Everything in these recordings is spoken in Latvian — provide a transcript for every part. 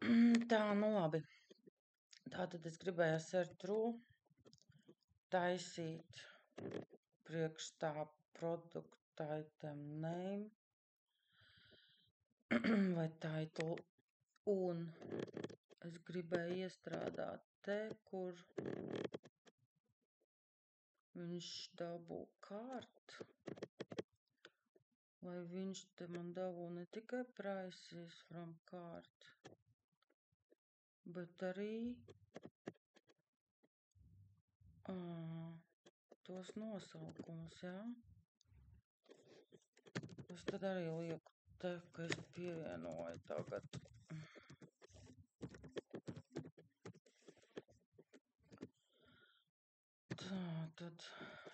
Tā, nu labi. Tātad es gribēju search-through taisīt priekš tā product item name vai title, un es gribēju iestrādāt te, kur viņš dabū kārt, lai viņš te man dabū ne tikai prices from kārt, bet arī tos nosaukumus, jā? Es tad arī lieku te, ka es pievienoju tagad. Tā, tad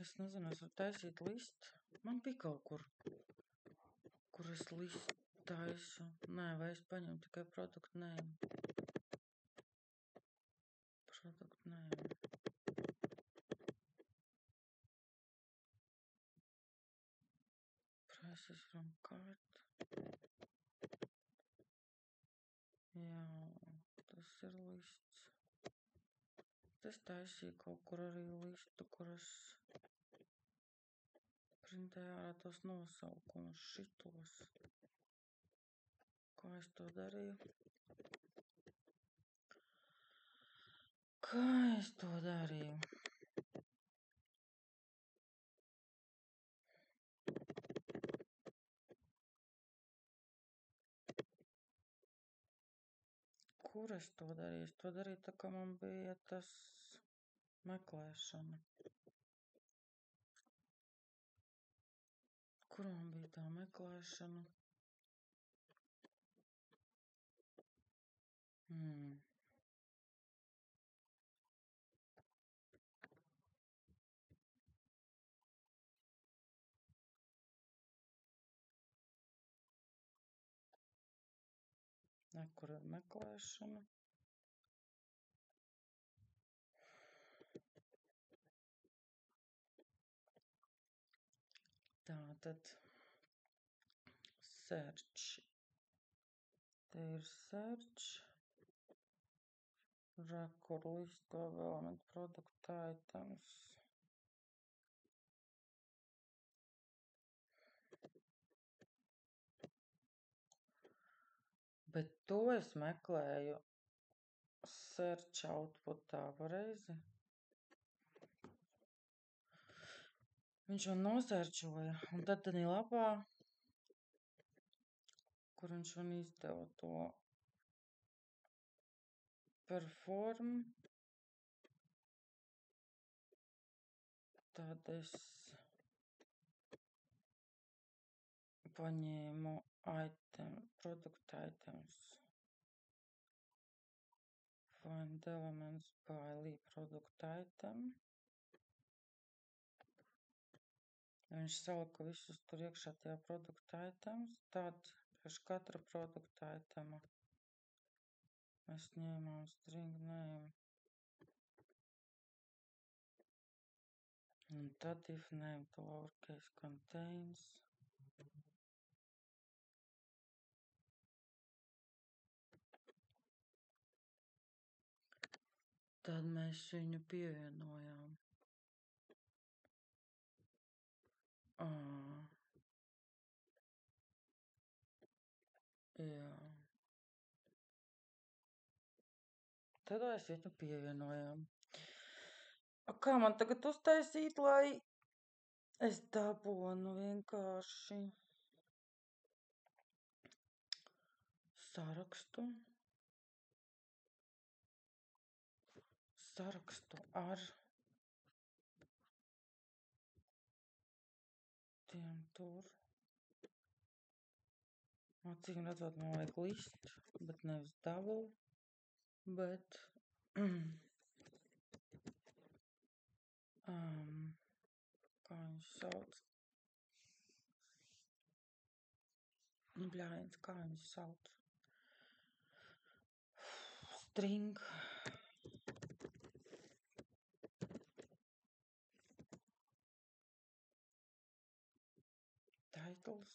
es nezinu, es varu taisīt listu. Man bija kaut kur es listu taisu. Nē, vai es paņemu tikai product name. Product name. Prices from cart. Jā, tas ir lists. Es taisīju kaut kur arī listu, kur es printēju ārā tos nosaukumus šitos. Kā es to darīju? Kur es to darīju? Es to darīju tā, kā man bija tas meklēšana. Kur man bija tā meklēšana? Kur ir meklēšana? Tā, tad search. Te ir search. Record list of element product items. Bet to es meklēju search outputā, pareizi? Viņš man nosērčoja, un tad tādā lapā, kur viņš man izdeva to perform, tad es paņēmu product items, find elements by lead product item. Viņš salika visus tur iekšā tajā product items, tad priekš katra product itema mēs ņēmām string name. Un tad if name to lowercase contains. Tad mēs viņu pievienojām. Jā. Tad mēs viņu pievienojām. Kā man tagad uztaisīt, lai es dabūnu vienkārši sarakstu ar tiem tur. Acīm redzot, man vajag list, bet nevis double, bet kā viņš sauc? Bļājiens, kā viņš sauc? String. Titles.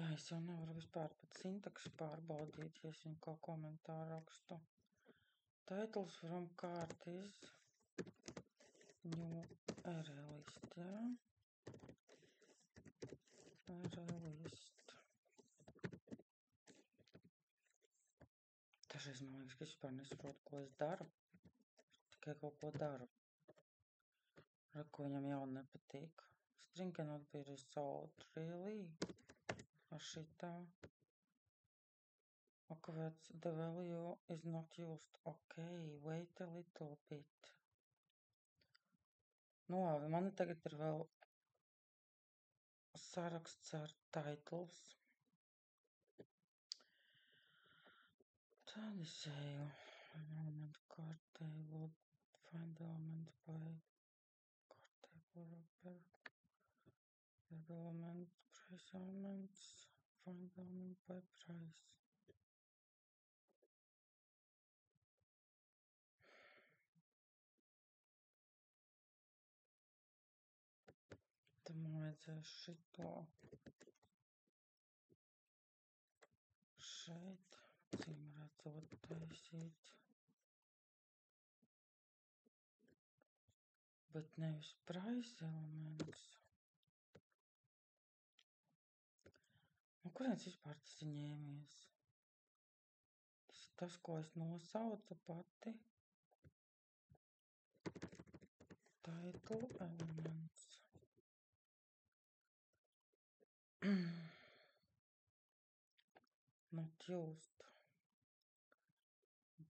Jā, es jau nevaru vispār pat sintaksu pārbaudīt, ja es viņu kā komentāru rakstu. Titles from cart is new array-list, jā. Array-list. Dažreiz man liekas, ka es vispār nesaprotu, ko es daru. Tikai kaut ko daru. Ar ko viņam jau nepatīk. String cannot be resolved, really? Ar šitā. Kāpēc the value is not used? Okay, wait a little bit. Nu labi, man tagad ir vēl saraksts ar titles. Tad es eju element cart table, find element by cart table wrapper, add element, price elements, find element by price. Tad man vajadzēs šito šeit, cīm redzot, taisīt. Bet nevis price elements. Nu, kurienes vispār tas ir ņēmies? Tas ir tas, ko es nosaucu pati. Title elements. Not used.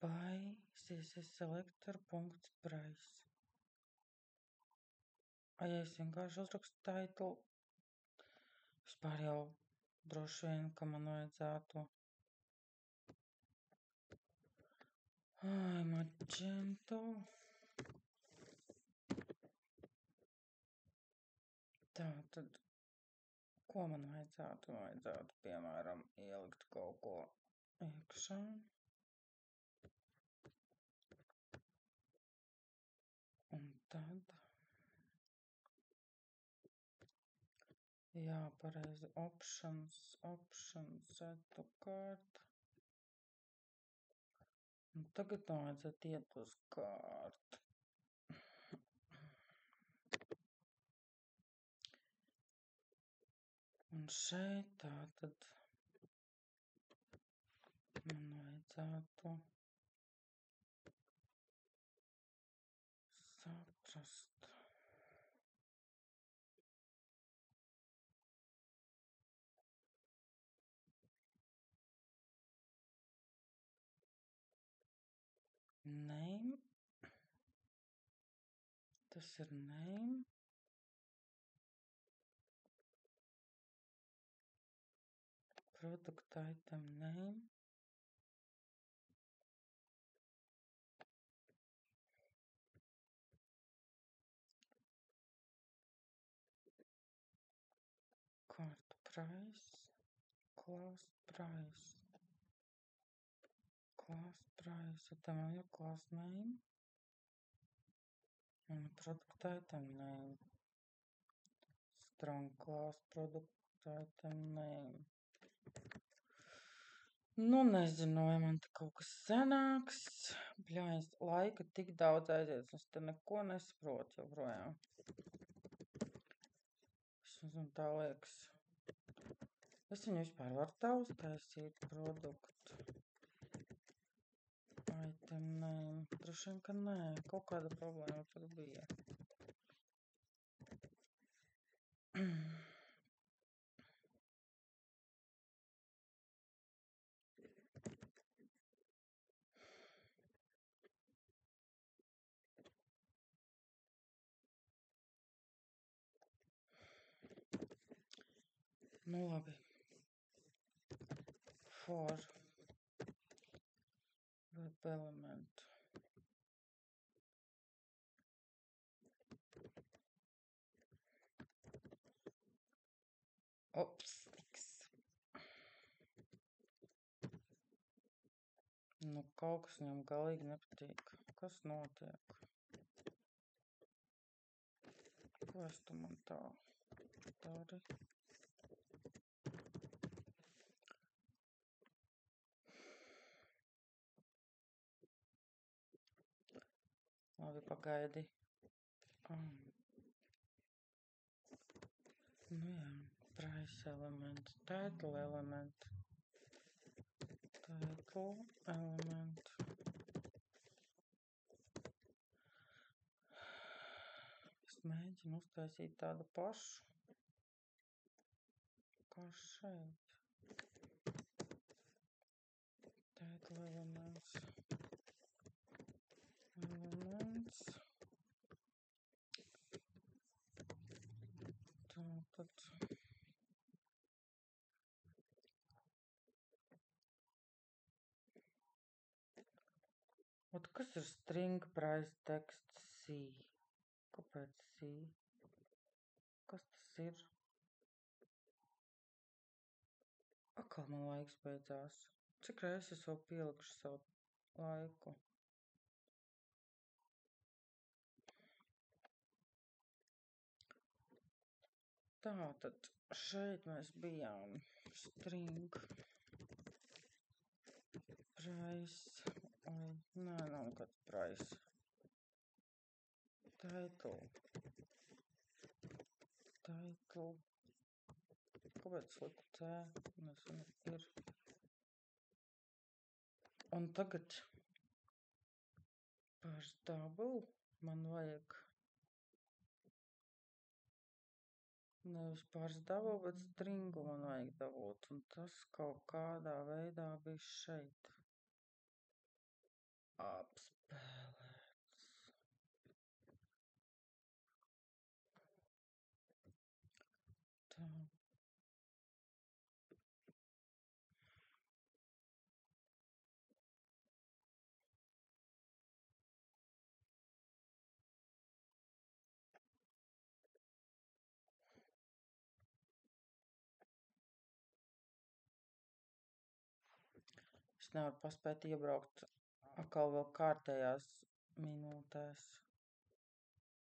By CSS selector.price. Ja es vienkārši uzrakstu title, vispār jau droši vien, ka man vajadzētu. Magento. Tā, tad, ko man vajadzētu? Vajadzētu, piemēram, ielikt kaut ko iekšā. Un tad, jā, pareizi, options, add to cart. Un tagad man vajadzētu iet uz cart. Un šeit tā tad man vajadzētu saprast. Name. Tas ir name. Product item name. Cart price. Class price. Class price. Tam ir class name. Un product item name. Strong class product item name. Nu, nezinu, vai man te kaut kas sanāks. Bļājas, laika tik daudz aiziet, es te neko nesaprotu joprojām. Vismaz tā liekas. Es viņu vispār varu tā uztaisīt produktu. Item name. Droši vien, ka nē. Kaut kāda problēma tur bija. Nu, labi. For web element. Ops, tiks. Nu, kaut kas viņam galīgi nepatīk. Kas notiek? Ko es tu man tā dari? Labi, pagaidi. Nu jā, price element, title element, Es mēģinu uztaisīt tādu pašu, kā šeit. Title elements. Tātad. Kas ir string price text C? Kāpēc C? Kas tas ir? Atkal man laiks beidzās. Cik reizes es vēl pielikšu savu laiku? Tātad šeit mēs bijām string price, nē, nav nekad price. Title. Kāpēc liku C? Nezinu, ir. Un tagad pāris double man vajag. Nevis pāris double, bet stringu man vajag dabūt. Un tas kaut kādā veidā bija šeit. Apspēlēts. Tā. Es nevaru paspēt iebraukt atkal vēl kārtējās minūtēs.